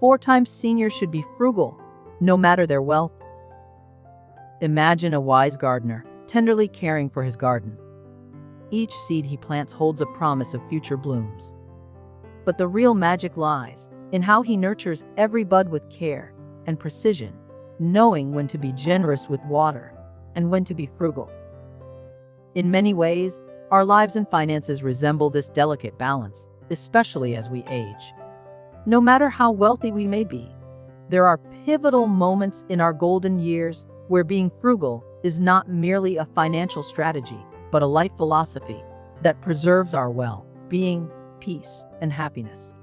4 times seniors should be frugal, no matter their wealth. Imagine a wise gardener tenderly caring for his garden. Each seed he plants holds a promise of future blooms. But the real magic lies in how he nurtures every bud with care and precision, knowing when to be generous with water and when to be frugal. In many ways, our lives and finances resemble this delicate balance, especially as we age. No matter how wealthy we may be, there are pivotal moments in our golden years where being frugal is not merely a financial strategy, but a life philosophy that preserves our well-being, peace, and happiness.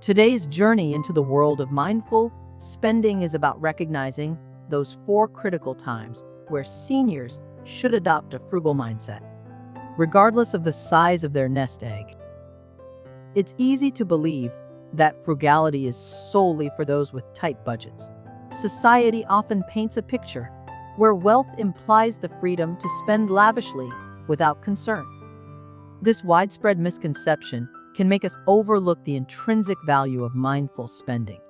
Today's journey into the world of mindful spending is about recognizing those 4 critical times where seniors should adopt a frugal mindset, regardless of the size of their nest egg. It's easy to believe that frugality is solely for those with tight budgets. Society often paints a picture where wealth implies the freedom to spend lavishly without concern. This widespread misconception can make us overlook the intrinsic value of mindful spending.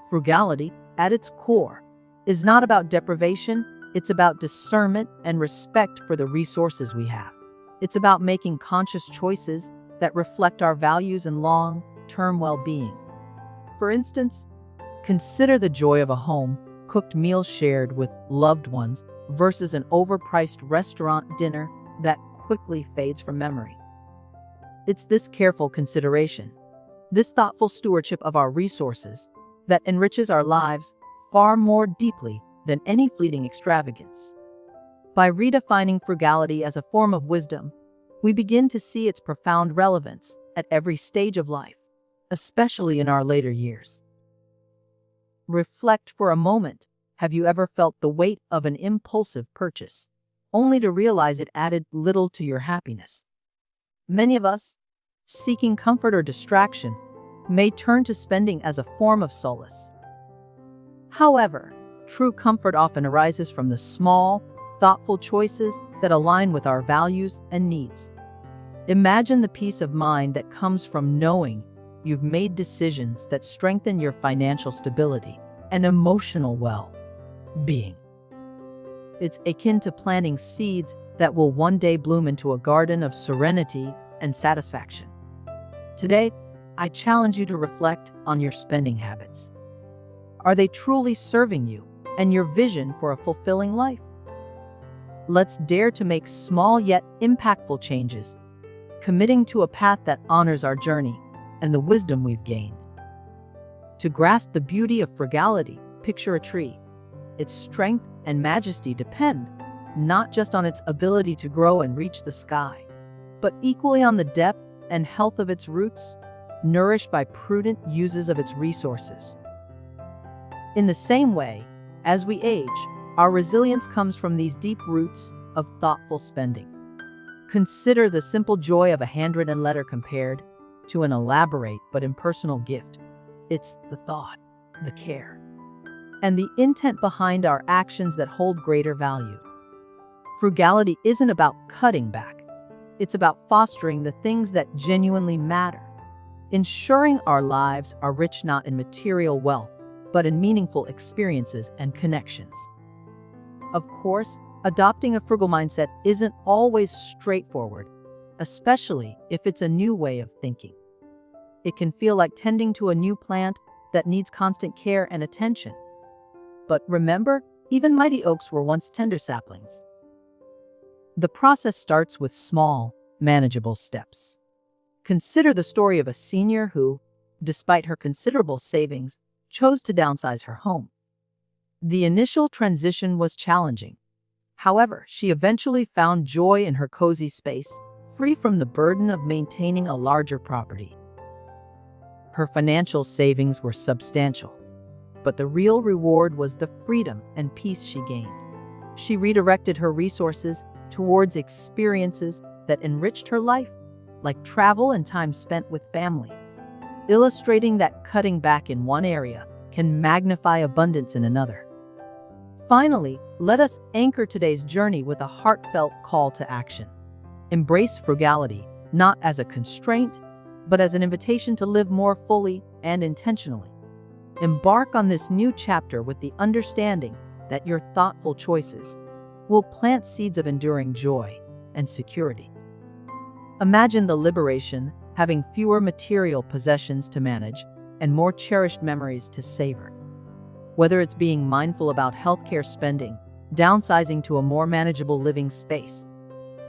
Frugality, at its core, is not about deprivation, it's about discernment and respect for the resources we have. It's about making conscious choices that reflect our values and long-term well-being. For instance, consider the joy of a home-cooked meal shared with loved ones versus an overpriced restaurant dinner that quickly fades from memory. It's this careful consideration, this thoughtful stewardship of our resources, that enriches our lives far more deeply than any fleeting extravagance. By redefining frugality as a form of wisdom, we begin to see its profound relevance at every stage of life, especially in our later years. Reflect for a moment. Have you ever felt the weight of an impulsive purchase, only to realize it added little to your happiness? Many of us, seeking comfort or distraction, may turn to spending as a form of solace. However, true comfort often arises from the small, thoughtful choices that align with our values and needs. Imagine the peace of mind that comes from knowing you've made decisions that strengthen your financial stability and emotional well-being. It's akin to planting seeds that will one day bloom into a garden of serenity and satisfaction. Today, I challenge you to reflect on your spending habits. Are they truly serving you and your vision for a fulfilling life? Let's dare to make small yet impactful changes, committing to a path that honors our journey and the wisdom we've gained. To grasp the beauty of frugality, picture a tree. Its strength and majesty depend not just on its ability to grow and reach the sky, but equally on the depth and health of its roots, nourished by prudent uses of its resources. In the same way, as we age, our resilience comes from these deep roots of thoughtful spending. Consider the simple joy of a handwritten letter compared to an elaborate but impersonal gift. It's the thought, the care, and the intent behind our actions that hold greater value. Frugality isn't about cutting back. It's about fostering the things that genuinely matter, ensuring our lives are rich not in material wealth, but in meaningful experiences and connections. Of course, adopting a frugal mindset isn't always straightforward, especially if it's a new way of thinking. It can feel like tending to a new plant that needs constant care and attention. But remember, even mighty oaks were once tender saplings. The process starts with small, manageable steps. Consider the story of a senior who, despite her considerable savings, chose to downsize her home. The initial transition was challenging. However, she eventually found joy in her cozy space, free from the burden of maintaining a larger property. Her financial savings were substantial, but the real reward was the freedom and peace she gained. She redirected her resources towards experiences that enriched her life, like travel and time spent with family, illustrating that cutting back in one area can magnify abundance in another. Finally, let us anchor today's journey with a heartfelt call to action. Embrace frugality, not as a constraint, but as an invitation to live more fully and intentionally. Embark on this new chapter with the understanding that your thoughtful choices will plant seeds of enduring joy and security. Imagine the liberation, having fewer material possessions to manage and more cherished memories to savor. Whether it's being mindful about healthcare spending, downsizing to a more manageable living space,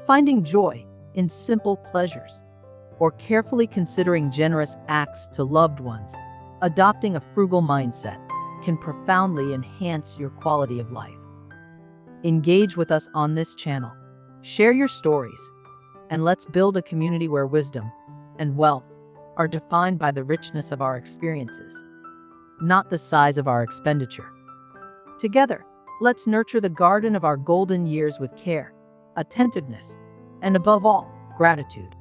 finding joy in simple pleasures, or carefully considering generous acts to loved ones, adopting a frugal mindset can profoundly enhance your quality of life. Engage with us on this channel, share your stories, and let's build a community where wisdom and wealth are defined by the richness of our experiences, not the size of our expenditure. Together, let's nurture the garden of our golden years with care, attentiveness, and above all, gratitude.